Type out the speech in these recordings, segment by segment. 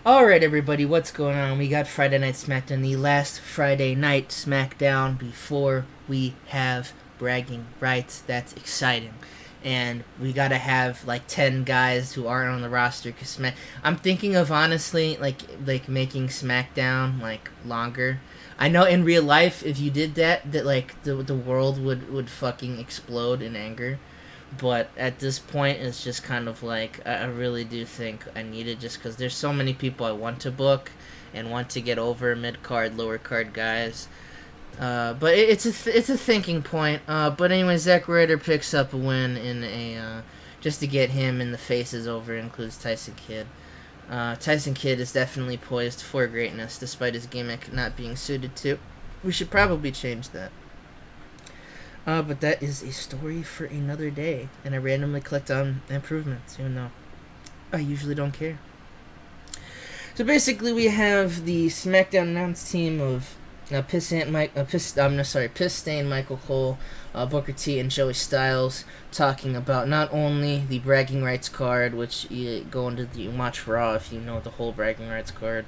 Alright, everybody, what's going on? We got Friday Night Smackdown, the last Friday Night Smackdown before we have bragging rights. That's exciting. And we gotta have like 10 guys who aren't on the roster. Cause I'm thinking of honestly like making SmackDown like longer. I know in real life, if you did that like the world would fucking explode in anger. But at this point, it's just kind of like I really do think I need it, just because there's so many people I want to book and want to get over mid card, lower card guys. But it's a thinking point. But anyway, Zack Ryder picks up a win in a just to get him in the faces over. Includes Tyson Kidd. Tyson Kidd is definitely poised for greatness, despite his gimmick not being suited to. We should probably change that. But that is a story for another day. And I randomly clicked on improvements, even though I usually don't care. So basically, we have the SmackDown announce team of Piss Stain Michael Cole, Booker T, and Joey Styles talking about not only the bragging rights card, which you go into the watch Raw if you know the whole bragging rights card,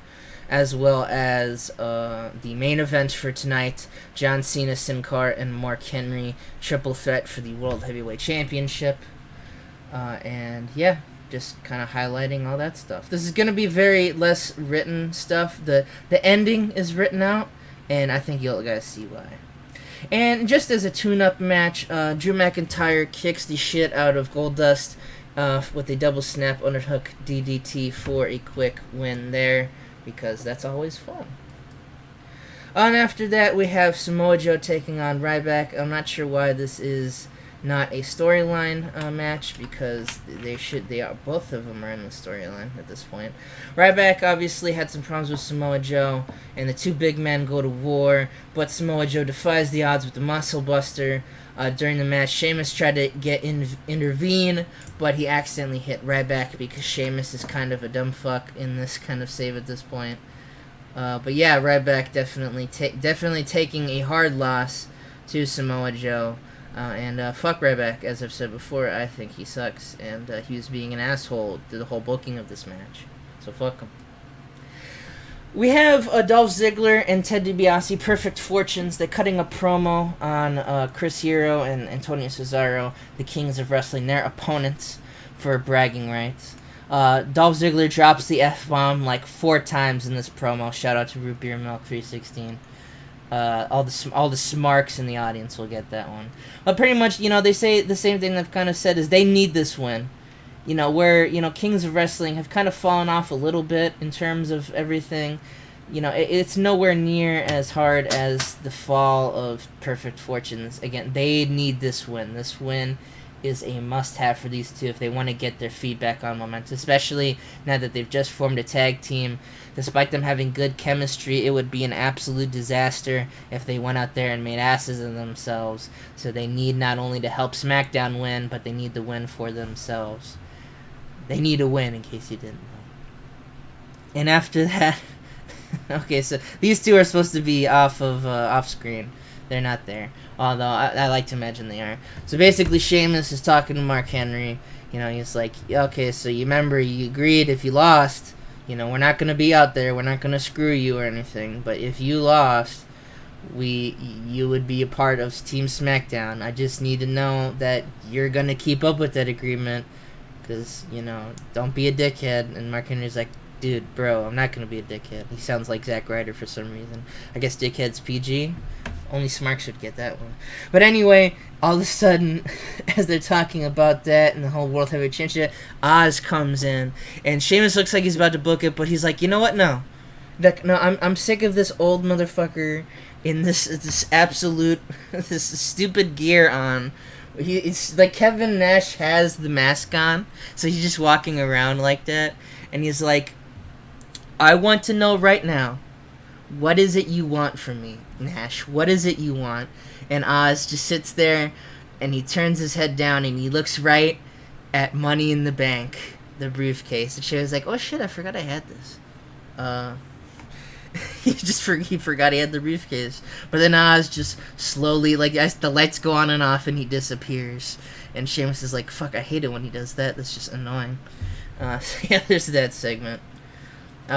as well as the main event for tonight, John Cena, Sin Cara, and Mark Henry, triple threat for the World Heavyweight Championship. And yeah, just kind of highlighting all that stuff. This is going to be very less written stuff. The ending is written out, and I think you'll guys see why. And just as a tune-up match, Drew McIntyre kicks the shit out of Goldust with a double snap underhook DDT for a quick win there, because that's always fun. And after that, we have Samoa Joe taking on Ryback. I'm not sure why this is not a storyline match, because both of them are in the storyline at this point. Ryback obviously had some problems with Samoa Joe, and the two big men go to war, but Samoa Joe defies the odds with the Muscle Buster. During the match, Sheamus tried to intervene, but he accidentally hit Ryback because Sheamus is kind of a dumb fuck in this kind of save at this point. But yeah, Ryback definitely taking a hard loss to Samoa Joe. And fuck Ryback, as I've said before. I think he sucks, and he was being an asshole through the whole booking of this match. So fuck him. We have Dolph Ziggler and Ted DiBiase, Perfect Fortunes. They're cutting a promo on Chris Hero and Antonio Cesaro, the Kings of Wrestling, their opponents, for bragging rights. Dolph Ziggler drops the F-bomb like 4 times in this promo. Shout out to Root Beer Milk 316. All the smarks in the audience will get that one. But pretty much, they say the same thing they've kind of said, is they need this win. Where, Kings of Wrestling have kind of fallen off a little bit in terms of everything. It's nowhere near as hard as the fall of Perfect Fortunes. Again, they need this win. This win is a must-have for these two if they want to get their feet back on momentum, especially now that they've just formed a tag team. Despite them having good chemistry, it would be an absolute disaster if they went out there and made asses of themselves. So they need not only to help SmackDown win, but they need to win for themselves. They need a win, in case you didn't know. And after that, okay, so these two are supposed to be off screen. They're not there, although I like to imagine they are. So basically, Sheamus is talking to Mark Henry. He's like, okay, so you remember you agreed if you lost, we're not gonna be out there. We're not gonna screw you or anything. But if you lost, you would be a part of Team SmackDown. I just need to know that you're gonna keep up with that agreement. Because, don't be a dickhead. And Mark Henry's like, dude, bro, I'm not going to be a dickhead. He sounds like Zack Ryder for some reason. I guess dickhead's PG. Only Smarks would get that one. But anyway, all of a sudden, as they're talking about that and the whole World Heavyweight Championship, Oz comes in. And Sheamus looks like he's about to book it, but he's like, you know what? No. I'm sick of this old motherfucker in this absolute, this stupid gear on. It's like Kevin Nash has the mask on, so he's just walking around like that, and he's like, I want to know right now, what is it you want from me, Nash? What is it you want? And Oz just sits there, and he turns his head down, and he looks right at Money in the Bank, the briefcase, and she was like, oh shit, I forgot I had this. he forgot he had the briefcase. But then Oz just slowly, as the lights go on and off, and he disappears. And Sheamus is like, fuck, I hate it when he does that. That's just annoying. So yeah, there's that segment.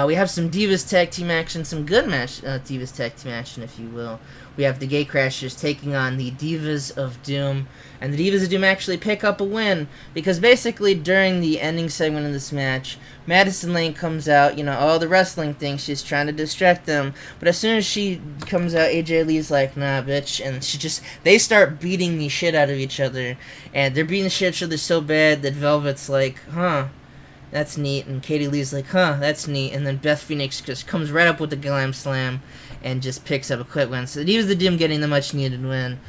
We have some Divas tag team action, some good Divas tag team action, if you will. We have the Gate Crashers taking on the Divas of Doom, and the Divas of Doom actually pick up a win, because basically during the ending segment of this match, Madison Lane comes out, the wrestling thing, she's trying to distract them, but as soon as she comes out, AJ Lee's like, nah, bitch, and they start beating the shit out of each other, and they're beating the shit out of each other so bad that Velvet's like, huh, that's neat, and Katie Lee's like, huh, that's neat, and then Beth Phoenix just comes right up with the Glam Slam and just picks up a quick win. So the Divas of Doom getting the much-needed win,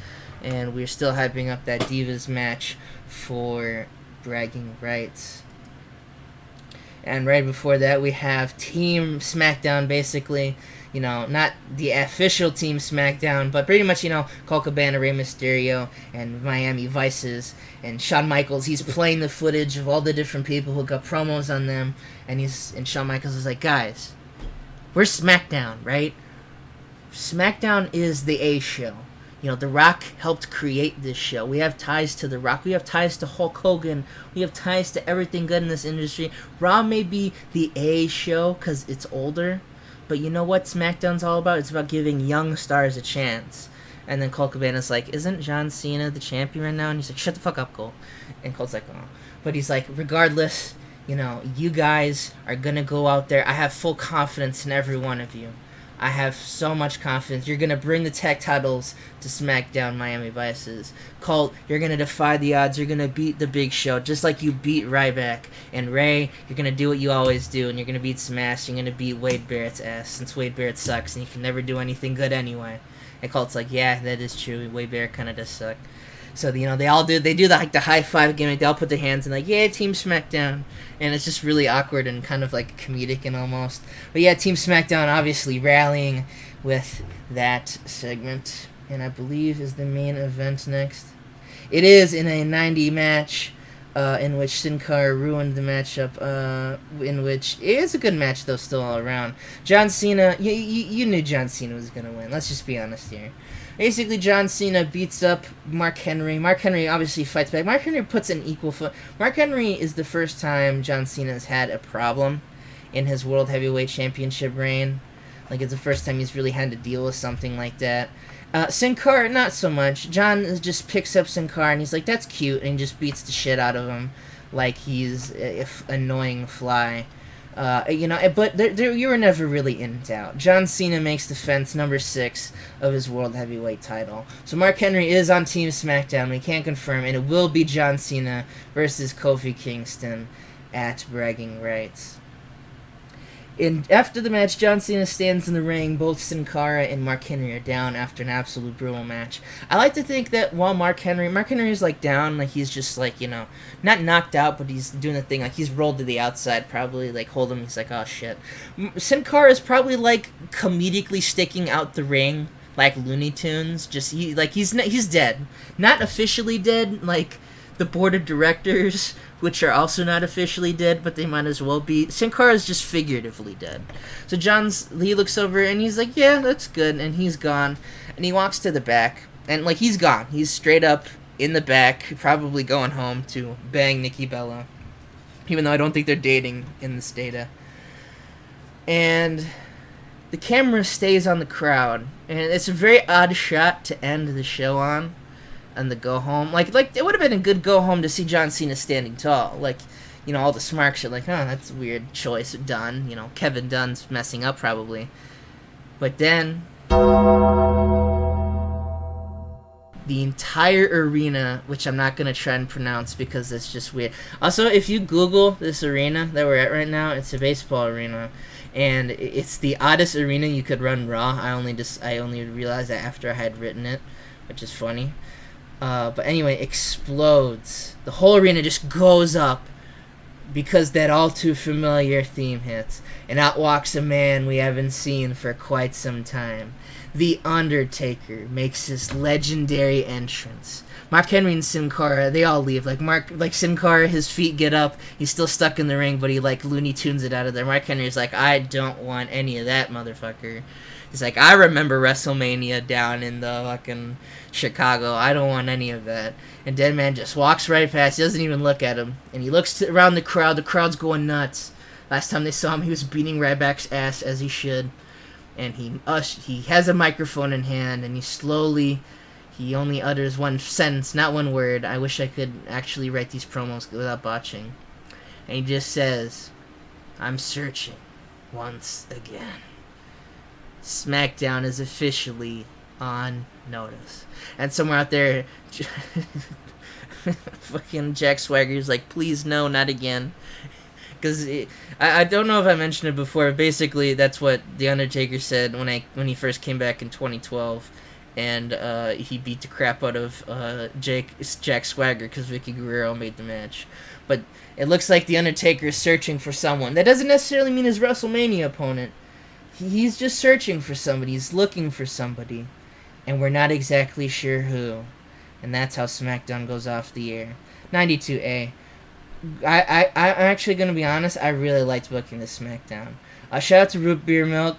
and we're still hyping up that Divas match for bragging rights. And right before that, we have Team Smackdown, basically, not the official Team Smackdown, but pretty much, Colt Cabana, Rey Mysterio, and Miami Vices, and Shawn Michaels. He's playing the footage of all the different people who got promos on them, and Shawn Michaels is like, guys, we're Smackdown, right? Smackdown is the A show. The Rock helped create this show. We have ties to The Rock. We have ties to Hulk Hogan. We have ties to everything good in this industry. Raw may be the A show because it's older, but you know what SmackDown's all about? It's about giving young stars a chance. And then Colt Cabana's like, isn't John Cena the champion right now? And he's like, shut the fuck up, Cole. And Colt's like, oh. But he's like, regardless, you guys are going to go out there. I have full confidence in every one of you. I have so much confidence. You're going to bring the tag titles to SmackDown Miami Vices. Colt, you're going to defy the odds. You're going to beat the Big Show, just like you beat Ryback. And Ray, you're going to do what you always do, and you're going to beat Smash. You're going to beat Wade Barrett's ass, since Wade Barrett sucks, and you can never do anything good anyway. And Colt's like, yeah, that is true. Wade Barrett kind of does suck. So, they do the high five gimmick. They all put their hands in, like, yeah, Team SmackDown. And it's just really awkward and kind of, like, comedic and almost. But yeah, Team SmackDown obviously rallying with that segment. And I believe is the main event next. It is in a 90 match in which Sin Cara ruined the matchup. In which it is a good match, though, still all around. John Cena, you knew John Cena was going to win. Let's just be honest here. Basically, John Cena beats up Mark Henry. Mark Henry obviously fights back. Mark Henry puts an equal foot. Mark Henry is the first time John Cena has had a problem in his World Heavyweight Championship reign. Like, it's the first time he's really had to deal with something like that. Sin Cara, not so much. John just picks up Sin Cara, and he's like, that's cute, and just beats the shit out of him like he's an annoying fly. But you were never really in doubt. John Cena makes defense number 6 of his World Heavyweight title. So Mark Henry is on Team SmackDown. We can't confirm, and it will be John Cena versus Kofi Kingston at Bragging Rights. And after the match, John Cena stands in the ring. Both Sin Cara and Mark Henry are down after an absolute brutal match. I like to think that while Mark Henry is like down, like he's just like, not knocked out, but he's doing the thing, like he's rolled to the outside, probably like hold him. He's like, oh shit. Sin Cara is probably like comedically sticking out the ring, like Looney Tunes. Just he's dead, not officially dead, like the board of directors, which are also not officially dead, but they might as well be. Sin Cara is just figuratively dead. So he looks over and he's like, yeah, that's good, and he's gone. And he walks to the back, and like he's gone. He's straight up in the back, probably going home to bang Nikki Bella, even though I don't think they're dating in this data. And the camera stays on the crowd, and it's a very odd shot to end the show on. And the go home, like it would have been a good go home to see John Cena standing tall, like all the smart shit, like, oh, that's a weird choice, Dunn, Kevin Dunn's messing up probably, but then the entire arena, which I'm not gonna try and pronounce because it's just weird. Also, if you Google this arena that we're at right now, it's a baseball arena, and it's the oddest arena you could run Raw. I only realized that after I had written it, which is funny. But anyway, explodes. The whole arena just goes up because that all too familiar theme hits. And out walks a man we haven't seen for quite some time. The Undertaker makes his legendary entrance. Mark Henry and Sin Cara, they all leave. Like Sin Cara, his feet get up. He's still stuck in the ring, but he Looney Tunes it out of there. Mark Henry's like, I don't want any of that, motherfucker. He's like, I remember WrestleMania down in the fucking Chicago. I don't want any of that. And Deadman just walks right past. He doesn't even look at him. And he looks around the crowd. The crowd's going nuts. Last time they saw him, he was beating Ryback's ass as he should, and he has a microphone in hand, and he only utters one sentence, not one word. I wish I could actually write these promos without botching. And he just says, "I'm searching once again. Smackdown is officially on notice." And somewhere out there, fucking Jack Swagger's like, "Please no, not again." Because I don't know if I mentioned it before. Basically, that's what The Undertaker said when he first came back in 2012. And he beat the crap out of Jack Swagger because Vicky Guerrero made the match. But it looks like The Undertaker is searching for someone. That doesn't necessarily mean his WrestleMania opponent. He's just searching for somebody. He's looking for somebody. And we're not exactly sure who. And that's how SmackDown goes off the air. 92A. I'm actually going to be honest. I really liked booking this SmackDown. Shout out to Root Beer Milk.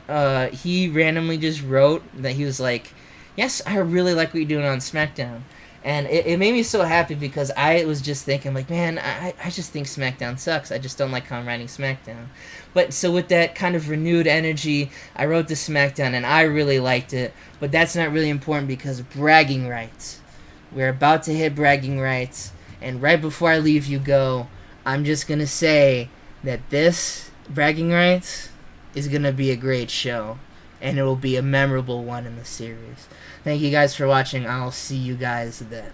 He randomly just wrote that he was like, "Yes, I really like what you're doing on SmackDown." And it made me so happy because I was just thinking, like, man, I just think SmackDown sucks. I just don't like how I'm writing SmackDown. But so with that kind of renewed energy, I wrote the SmackDown, and I really liked it. But that's not really important because bragging rights. We're about to hit bragging rights. And right before I leave you go, I'm just going to say that this bragging rights is going to be a great show. And it will be a memorable one in the series. Thank you guys for watching. I'll see you guys then.